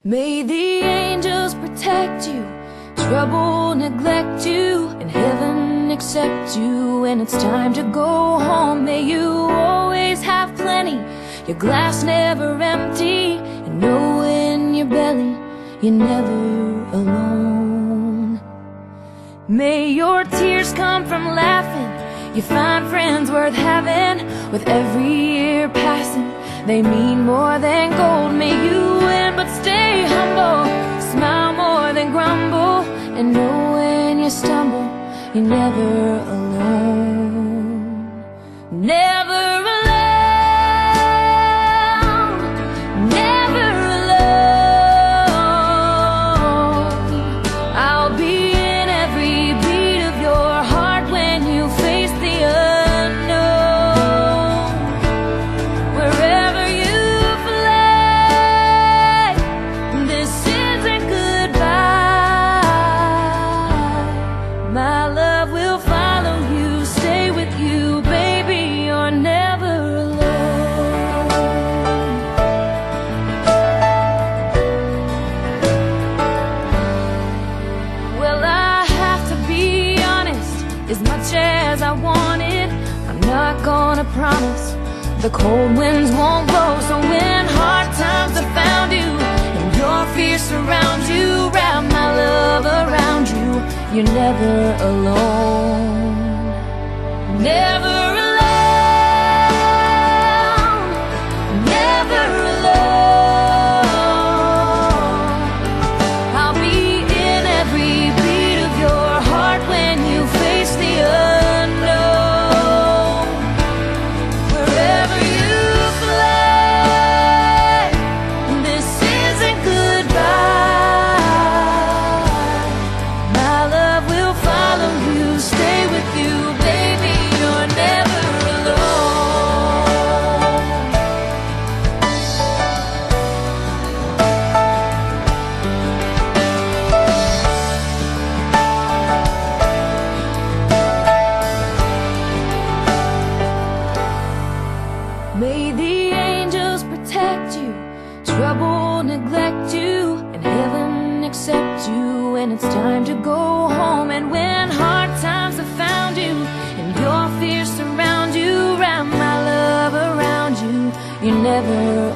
May the angels protect you, trouble neglect you, and heaven accept you when it's time to go home. May you always have plenty, your glass never empty, and know in your belly you're never alone. May your tears come from laughing, you find friends worth having. With every year passing, they mean more than gold. May you win but stay humble, smile more than grumble, and know when you stumble, you're never alone. Never alone. My love will follow you, stay with you, baby, you're never alone. Well, I have to be honest, as much as I want it, I'm not gonna promise the cold winds won't blow. So when hard times have found you, and your fears surround you, wrap my love around you, you're never alone. Never alone. Never alone. I'll be in every beat of your heart when you face the unknown. Wherever you fly, this isn't goodbye. My love will follow you, stay with you, baby, you're never alone. May the angels protect you, trouble neglect you, and heaven accept you when it's time to go home. And when hard times have found you, and your fears surround you, wrap my love around you, you're never